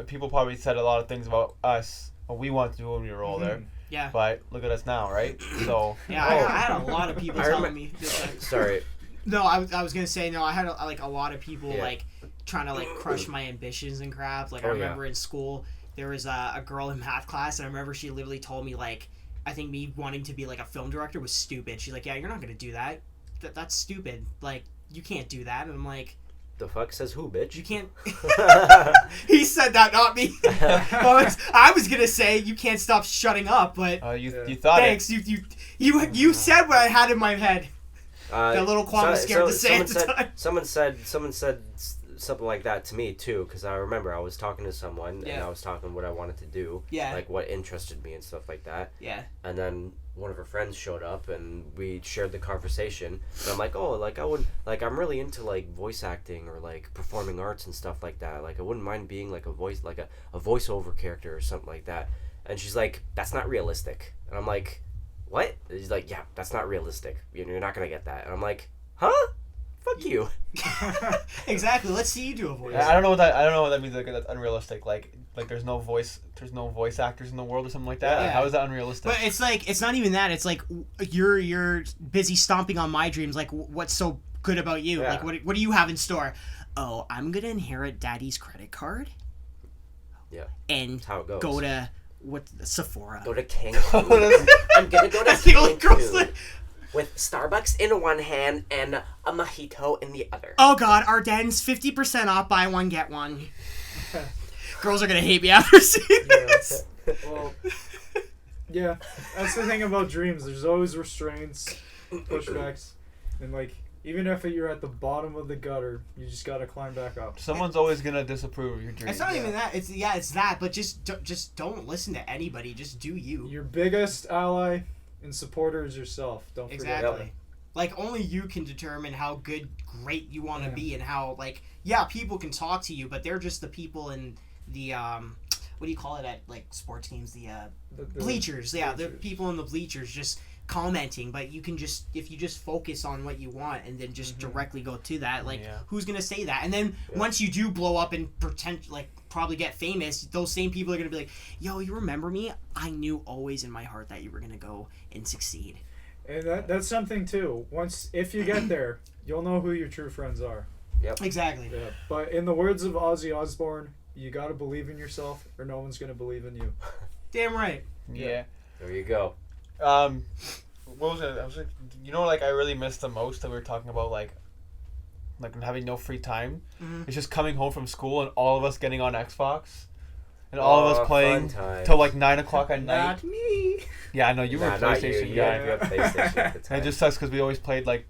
people probably said a lot of things about us, what we wanted to do when we were older. Mhm. Yeah. But look at us now, right? So Yeah. Oh. I had a lot of people I telling me. Just like, Sorry. No, I was gonna say no. I had a lot of people Yeah. like trying to like crush my ambitions and crap. Like I Oh, yeah. remember in school there was a girl in math class, and I remember she literally told me like I think me wanting to be like a film director was stupid. She's like, yeah, you're not gonna do that. That's stupid. Like you can't do that. And I'm like, The fuck says who, bitch? you can't. He said that, not me. I was gonna say you can't stop shutting up, but you thought thanks. You said what I had in my head. That little Quan was scared to say at the time. Someone said something like that to me too, because I remember I was talking to someone and Yeah. I was talking what I wanted to do, Yeah. like what interested me and stuff like that. Yeah. And then one of her friends showed up and we shared the conversation. And I'm like, oh, like I would, like I'm really into like voice acting or like performing arts and stuff like that. Like I wouldn't mind being like a voice, like a voiceover character or something like that. And she's like, that's not realistic. And I'm like, what? And she's like, yeah, that's not realistic. You're not gonna get that. And I'm like, huh? Fuck you. Exactly. Let's see you do a voice. I don't know what that means. Like that's unrealistic. Like there's no voice actors in the world or something like that. Yeah. Like, how is that unrealistic? But it's like it's not even that. It's like you're busy stomping on my dreams. Like what's so good about you? Yeah. Like what do you have in store? Oh, I'm gonna inherit Daddy's credit card. Yeah. And That's how it goes. go to Sephora. Go to Cancun. I'm gonna go to That's the only girls that- Cancun with Starbucks in one hand and a mojito in the other. Oh God, Ardennes 50% off, buy one get one. Girls are gonna hate me after seeing this. Well, yeah, that's the thing about dreams. There's always restraints, pushbacks, and like even if you're at the bottom of the gutter, you just gotta climb back up. Someone's always gonna disapprove of your dreams. It's not even that. It's that. But just don't listen to anybody. Just do you. Your biggest ally and supporter is yourself. Don't forget Exactly. that. Like, only you can determine how great you want to Yeah. be, and how, like, people can talk to you, but they're just the people in the, what do you call it at, like, sports games? The bleachers. Yeah, the bleachers. people in the bleachers just commenting, but you can just, if you just focus on what you want and then just directly go to that, like, who's going to say that? And then once you do blow up and pretend, like, probably get famous, those same people are going to be like, yo, you remember me? I knew always in my heart that you were going to go and succeed. And that's something too. If you get there, you'll know who your true friends are. Yep. Exactly. Yeah. But in the words of Ozzy Osbourne, you gotta believe in yourself, or no one's gonna believe in you. Damn right. Yeah. There you go. What was it? I was like, like I really missed the most that we were talking about, like having no free time. Mhm. It's just coming home from school and all of us getting on Xbox, and all of us playing fun times. till like 9:00 at night. Not me. Yeah, I know you were a Nah, not you. PlayStation You guy. have PlayStation at the And time. it just sucks because we always played like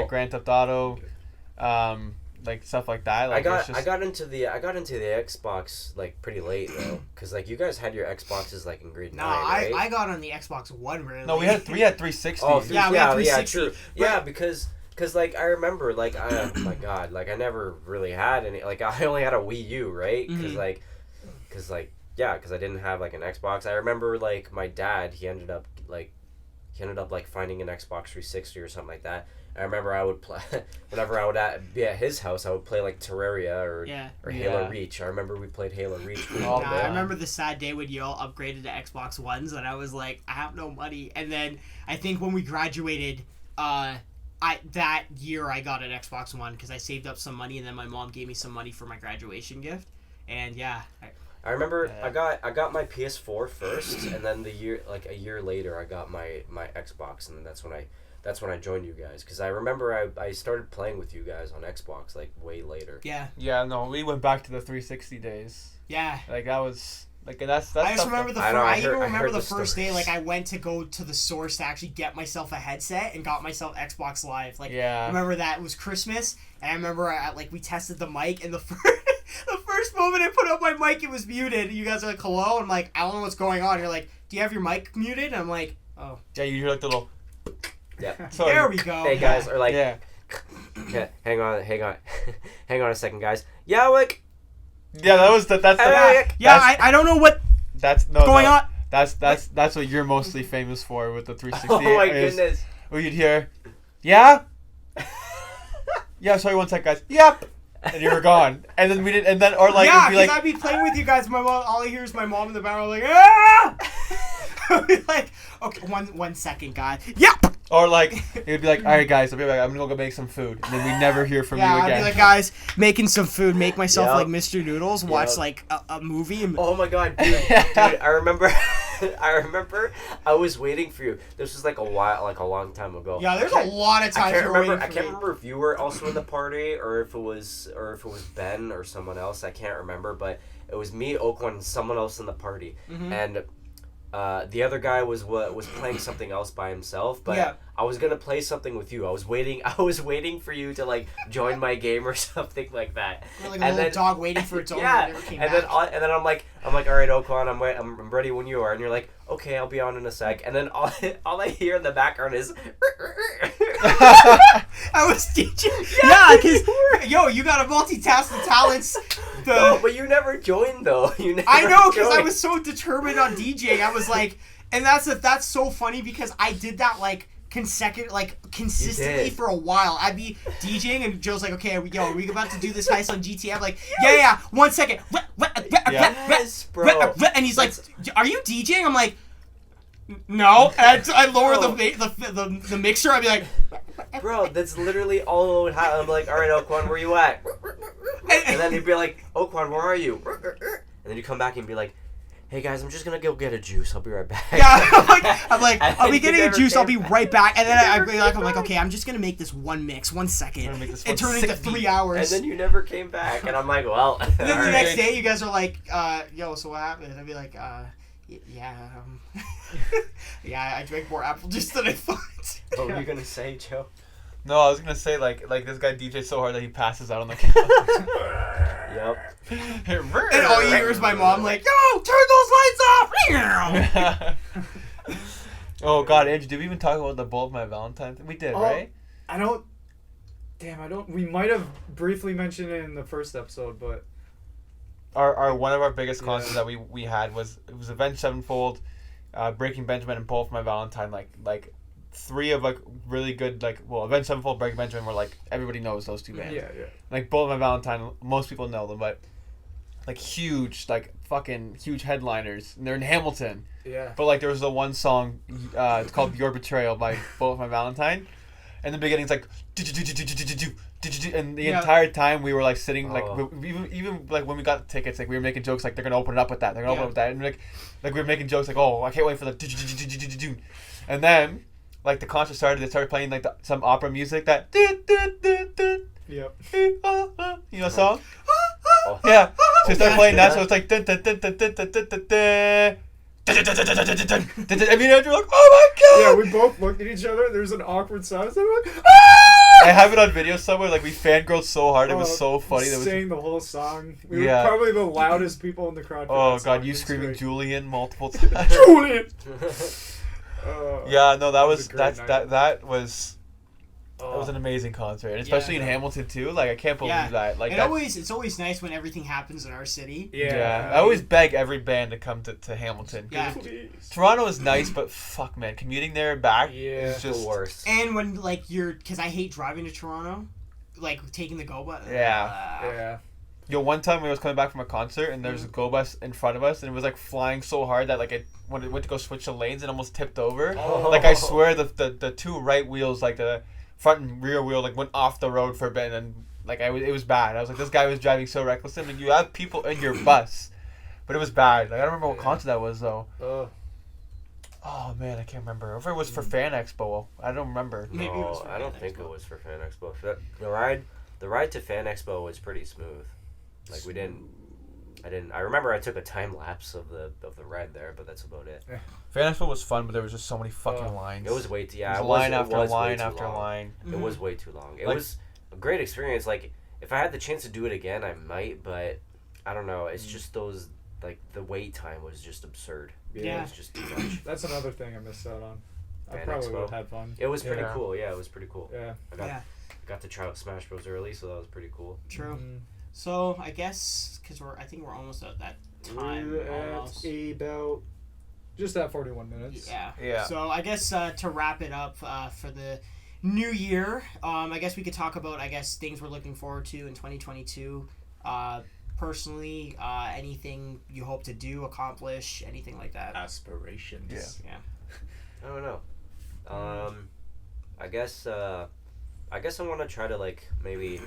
Grand Theft Auto, like stuff like that. Like I got into the Xbox like pretty late though, because like you guys had your Xboxes like in grade 9, right? I got on the Xbox One really. No, we had 360s. Oh, Yeah, we had 360, true. but- Yeah, because like I remember like oh my god, like I never really had any, like I only had a Wii U, right? Because I didn't have like an Xbox. I remember like my dad, he ended up like finding an Xbox 360 or something like that. I remember I would play whenever I would be at his house. I would play like Terraria or Halo Yeah. Reach. I remember we played Halo Reach. For a Oh, little Yeah, bit. I remember the sad day when you all upgraded to Xbox Ones, and I was like, I have no money. And then I think when we graduated, that year I got an Xbox One because I saved up some money, and then my mom gave me some money for my graduation gift. And I remember I got my PS4 first, and then a year later I got my Xbox, and that's when I joined you guys, because I remember I started playing with you guys on Xbox like way later. yeah, No, we went back to the 360 days. yeah. Like that was like that's. I just stuff remember that- I heard remember the the first day, stories. like I went to go to the source to actually get myself a headset and got myself Xbox Live. Like, Yeah. I remember that it was Christmas, and I remember we tested the mic, and the first moment I put up my mic, it was muted. You guys are like, hello? I'm like, I don't know what's going on. You're like, do you have your mic muted? And I'm like, oh. Yeah, you hear like the little. Yeah. So, There we go. Hey guys, or like, Yeah. yeah, hang on a second, guys. Yeah, like, Yeah, that's the. Yeah, I don't know what That's going on. That's what you're mostly famous for with the 360. oh my is goodness. Where you'd hear, yeah. Yeah, sorry, one sec, guys. Yep. And you were gone. And then we did, and then or like Yeah, it'd be because like, I'd be playing with you guys. My mom, all I hear is my mom in the background like, ah! I'd be like, okay, one second, guys. Yep. or like it'd be like, all right, guys, I'll be back. I'm gonna go make some food, and then we never hear from Yeah, you I'd again. be like, guys, making some food, make myself Yep. like Mr. Noodles, watch Yep. like a movie. And Oh my god, dude, I remember I was waiting for you. This was like a long time ago. yeah, there's a lot of I times can't you're remember. waiting I for can't me. remember if you were also in the party or if it was Ben or someone else. I can't remember, but it was me, Oakland, and someone else in the party, Mhm. and the other guy was playing something else by himself. But Yeah. I was gonna play something with you. I was waiting for you to like join my game or something like that. We're like a little dog waiting for its owner Yeah, and never came and back. then I'm like, all right, Oakland, I'm ready when you are, and you're like, okay, I'll be on in a sec, and then all I hear in the background is. I was teaching. Yeah, because you got to multitask the talents. No, but you never joined though. You never I know, because I joined. was so determined on DJing. I was like, and that's so funny because I did that like consistently did. for a while. I'd be DJing and Joe's like, okay, are we about to do this heist on GTA? I'm like, yeah, 1 second. Yes, bro. And he's like, are you DJing? I'm like, no. And I lower the mixer. I'd be like, Bro, that's literally all it would happen. I'm like, all right, Oakwan, where you at? And then he'd be like, Oakwan, where are you? And then you come back and be like, hey guys, I'm just gonna go get a juice. I'll be right back. yeah, I'm like, And I'll be then getting you a never juice. I'll came be right back. And then back. I'm like, okay, I'm just gonna make this one mix, 1 second. Gonna make this It one turned into sick 3 beat. hours. And then you never came back. And I'm like, well. And then the alright. next day, you guys are like, yo, so what happened? I'd be like, yeah, yeah, I drank more apple juice than I thought. What were you gonna say, Joe? No, I was gonna say like this guy DJs so hard that he passes out on the couch. Yep. And all you hear is my mom like, yo, turn those lights off! Oh God, Andrew, did we even talk about the Bowl of My Valentine thing? We did, Oh, right? I don't. Damn, I don't. We might have briefly mentioned it in the first episode, but Our one of our biggest Yeah. concerts that we had was Avenged Sevenfold, Breaking Benjamin, and Bowl of My Valentine. Like three of like really good Avenged Sevenfold, Breaking Benjamin were like everybody knows those two bands. yeah. Like Bowl of My Valentine, most people know them, but like huge, like fucking huge headliners, and they're in Hamilton. Yeah. But like there was the one song, it's called "Your Betrayal" by Bowl of My Valentine, and the beginning it's like, and the Yeah. entire time we were like sitting like Oh. even like when we got the tickets, like we were making jokes like they're gonna open it up with that, they're gonna open Yeah. up with that, and like we were making jokes like, oh, I can't wait for the, and then like the concert started, they started playing like some opera music that Yep. you know song. Oh. Yeah, so they start Yeah. playing that, so it's like dun, dun, dun, dun, dun, dun, dun, dun, dun. I mean, Andrew, like, oh my Yeah, god! we both looked at each other. There's an awkward silence. And we're like, I have it on video somewhere. Like we fangirled so hard, it was so funny. That was, Sang the whole song. We Yeah. were probably the loudest people in the crowd. For oh that song. god, you It's screaming great. Julian multiple times. Julian. Yeah, no, that It was was a great that was Oh. an amazing concert, and especially in Yeah. Hamilton too. Like I can't believe Yeah. that. Like It that, it's always nice when everything happens in our city. yeah, I always beg every band to come to Hamilton. Yeah. Please. Toronto is nice, but fuck man, commuting there and back Yeah. is just the worst. And when like because I hate driving to Toronto, like taking the go bus. Yeah. Yo, one time we was coming back from a concert and there was a go bus in front of us and it was like flying so hard that like when it went to go switch the lanes it almost tipped over. Oh. Like I swear the two right wheels, like the front and rear wheel, like went off the road for a bit, and like it was bad. I was like, this guy was driving so reckless. I mean, you have people in your bus, but it was bad. Like I don't remember what Yeah. concert that was though. Oh man, I can't remember. If it was for Fan Expo, I don't remember. Maybe it was No, for I don't Fan think Expo. it was for Fan Expo. The ride to Fan Expo was pretty smooth. Like I remember I took a time lapse of the ride there, but that's about it. Fan Expo was fun, but there was just so many fucking lines. It was way too It was line it after was way line too after long. line. It was way too long. It Like- was a great experience. Like if I had the chance to do it again, I might, but I don't know. It's just those like the wait time was just absurd. Yeah. It was just too much. That's another thing I missed out on. I Fan probably Expo. would have had fun. It was pretty Yeah. cool. Yeah, it was pretty cool. Yeah. Yeah, Got to try out Smash Bros early, so that was pretty cool. true. Mhm. So I guess because I think we're almost at that time. We're Almost. at about just at 41 minutes. Yeah. Yeah. So I guess to wrap it up for the new year, I guess we could talk about things we're looking forward to in 2022. Personally, anything you hope to do, accomplish, anything like that. Aspirations. Yeah. Yeah. I don't know. I guess I want to try to like maybe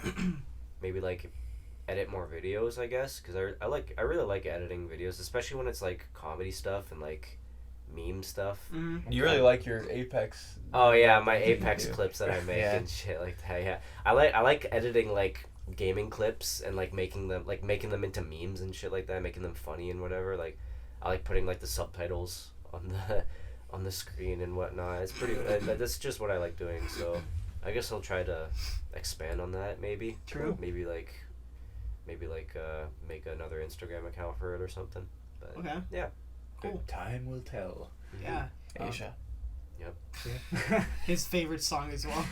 like edit more videos. I guess because I really like editing videos, especially when it's like comedy stuff and like meme stuff. Mm-hmm. You really like your Apex. Oh yeah, my Apex Yeah. clips that I make Yeah. and shit like that. Yeah, I like editing like gaming clips and like making them into memes and shit like that, making them funny and whatever. Like I like putting like the subtitles on the screen and whatnot. It's pretty. That's just what I like doing. So I guess I'll try to expand on that. Maybe. True. Maybe make another Instagram account for it or something. But Okay. yeah. Cool. Time will tell. Yeah. Asia. His favorite song as well.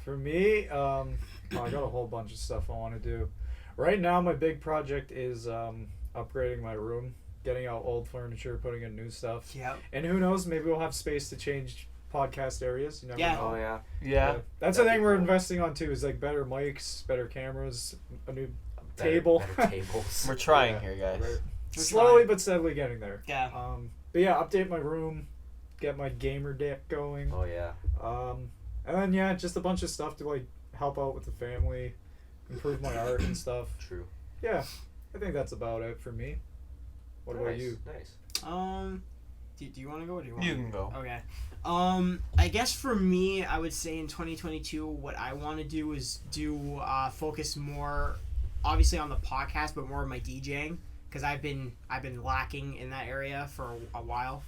For me, I got a whole bunch of stuff I want to do. Right now, my big project is upgrading my room, getting out old furniture, putting in new stuff. Yep. And who knows, maybe we'll have space to change podcast areas. You never Yeah. know. Oh yeah. Yeah. That's the That'd thing be we're cool. investing on too, is like better mics, better cameras, a new Better- table. better tables. We're trying Yeah. here, guys. Right. We're Slowly trying. but steadily getting there. Yeah. But yeah, update my room, get my gamer deck going. Oh yeah. And then just a bunch of stuff to like help out with the family, improve my art and stuff. True. Yeah, I think that's about it for me. What about Nice, you? Nice. Do you want to go or do you want? You can go. Okay. I guess for me, I would say in 2022, what I want to do is focus more, obviously on the podcast, but more of my DJing, because I've been lacking in that area for a while,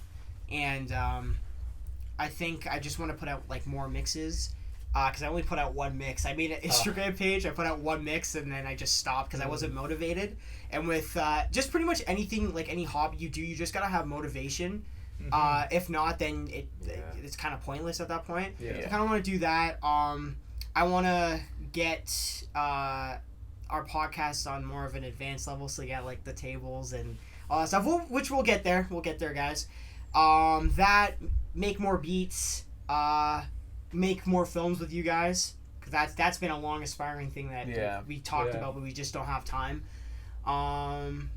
and I think I just want to put out like more mixes, because I only put out one mix. I made an Instagram page, I put out one mix, and then I just stopped because I wasn't motivated. And with just pretty much anything, like any hobby you do, you just gotta have motivation. If not, then it's kind of pointless at that point. Yeah. I kind of want to do that. I want to get our podcast on more of an advanced level, so get like the tables and all that stuff. Which we'll get there. We'll get there, guys. That make more beats. Make more films with you guys. Cause that's been a long aspiring thing that we talked about, but we just don't have time. And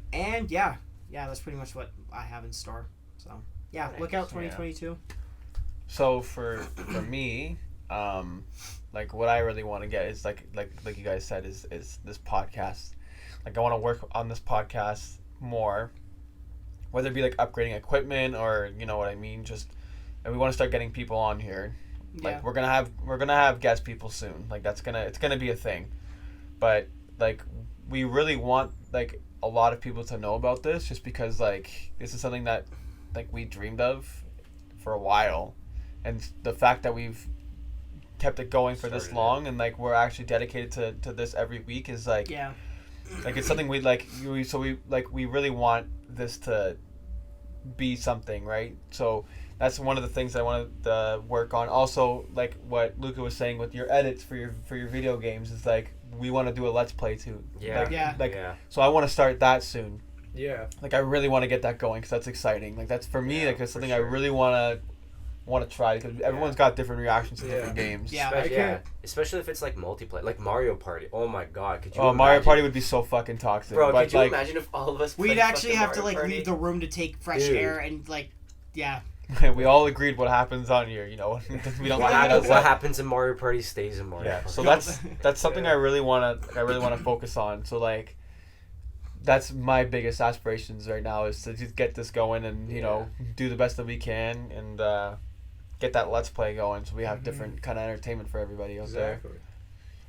that's pretty much what I have in store. So look out 2022. So for me, like what I really want to get is like you guys said is this podcast. Like I want to work on this podcast more, whether it be like upgrading equipment or you know what I mean. And we want to start getting people on here. Like we're gonna have guest people soon. Like it's gonna be a thing, but like we really want like a lot of people to know about this, just because like this is something that like we dreamed of for a while, and the fact that we've kept it going for this long and like we're actually dedicated to this every week is like like it's something we really want this to be something, right? So that's one of the things I want to work on. Also, like what Luca was saying with your edits for your video games, is like we want to do a let's play too. So I want to start that soon. Yeah. Like I really want to get that going because that's exciting. Like that's for me, like it's something I really want to try, because everyone's got different reactions to different games. Especially if it's like multiplayer, like Mario Party. Oh my god, could you? Oh, Mario Party would be so fucking toxic. Bro, could you imagine if all of us? We'd actually have to like Party? leave the room to take fresh air and like, we all agreed what happens on here. You know, we don't. What happens in Mario Party stays in Mario Party. So that's something I really wanna focus on. So like, that's my biggest aspirations right now, is to just get this going and you know do the best that we can and get that let's play going, so we have different kind of entertainment for everybody out there.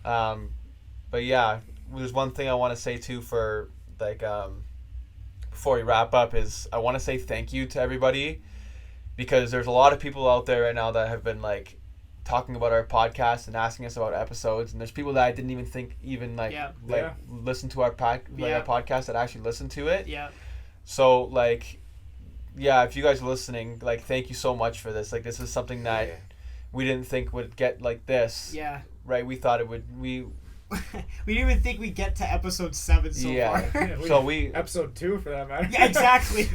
But yeah, there's one thing I want to say too for like before we wrap up is I want to say thank you to everybody, because there's a lot of people out there right now that have been like talking about our podcast and asking us about episodes, and there's people that I didn't even think listen to our podcast that actually listen to it. So like, if you guys are listening, like thank you so much for this. Like this is something that we didn't think would get like this. Right? We thought it would. We didn't even think we'd get to episode 7 so far. So we episode 2 for that matter. Yeah, exactly.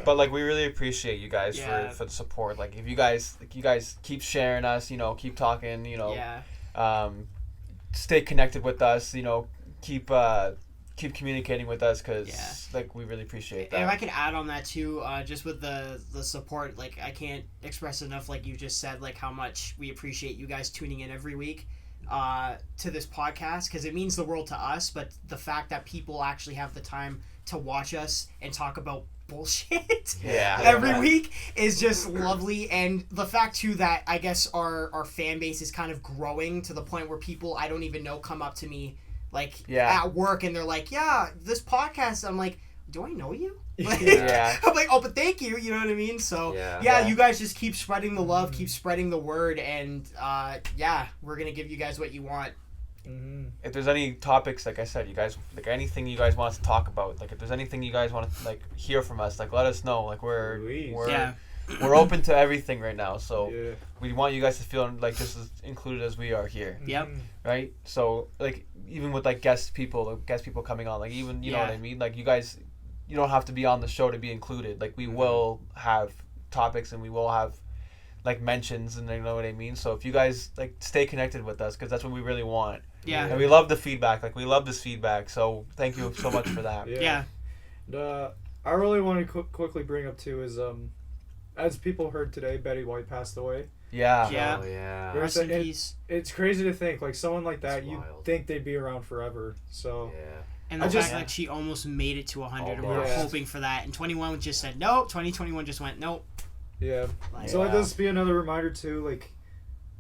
But like we really appreciate you guys for the support. Like if you guys keep sharing us, you know, keep talking, you know, stay connected with us, you know, keep communicating with us, because like we really appreciate that. And if I could add on that too, just with the support, like I can't express enough, like you just said, like how much we appreciate you guys tuning in every week to this podcast, because it means the world to us. But the fact that people actually have the time to watch us and talk about bullshit every week is just lovely. And the fact too that I guess our fan base is kind of growing to the point where people I don't even know come up to me like at work and they're like, this podcast. I'm like, do I know you? I'm like, oh, but thank you. You know what I mean? So you guys just keep spreading the love, keep spreading the word, and we're gonna give you guys what you want. If there's any topics, like I said, you guys, like anything you guys want us to talk about, like if there's anything you guys want to like hear from us, like let us know. Like we're open to everything right now, so we want you guys to feel like just as included as we are here. Right? So like even with like guest people coming on, like even you know what I mean, like you guys, you don't have to be on the show to be included. Like we will have topics and we will have like mentions, and you know what I mean. So if you guys like stay connected with us, because that's what we really want. And we love the feedback. Like we love this feedback. So thank you so much for that. And, I really want to quickly bring up too is as people heard today, Betty White passed away. Rest in peace. It's crazy to think like someone like that, you think they'd be around forever. So and the fact that she almost made it to 100, and we were hoping for that. And 21 just said nope. 2021 just went nope. So let this be another reminder too. Like,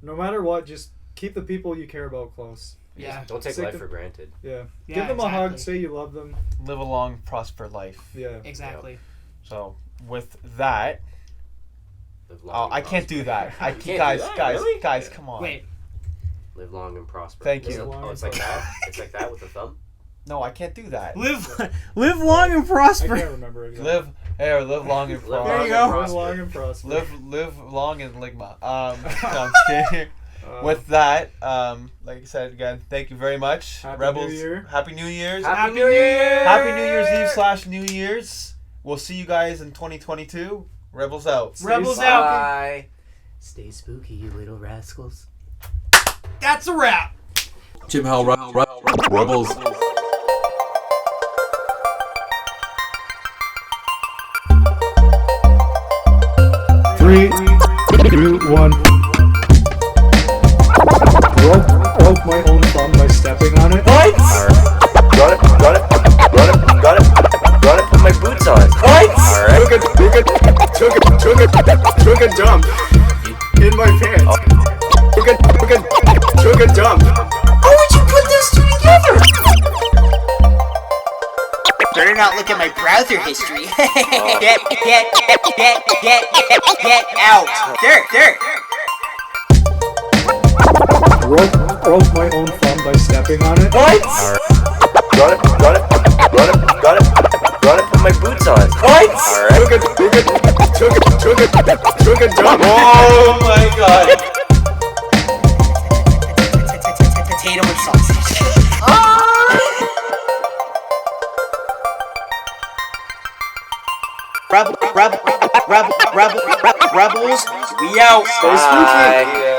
no matter what, just keep the people you care about close. Don't take life for granted. Give them a hug. Say you love them. Live a long, prosper life. Exactly. So with that. I can't do that. Guys, come on. Wait. Live long and prosper. Thank you. Oh, it's like that. It's like that with the thumb. No, I can't do that. Live long and prosper. I can't remember exactly. Hey, or live long and Live There you prosper. go. Live long and prosper. Live long in Ligma. No, I'm just kidding. With that, like I said again, thank you very much, Happy Rebels. New Year. Happy New Year's. Happy New Year! Happy New Year's Eve / New Year's. We'll see you guys in 2022. Rebels out. Rebels safe. out. Bye. Stay spooky, you little rascals. That's a wrap. Jim Hell Rebels. Three, two, one. Broke my own thumb by stepping on it. What? Got it. Put my boots on. What? Alright. Took a dump in my pants. Took a dump. How would you put those two together? Better not look at my browser history. Get out. There. Broke my own thumb by stepping on it. What? Got it. Put my boots on. What? Alright. Took a dump. Oh my god. Potato and sausage. Rebels, we out. Bye.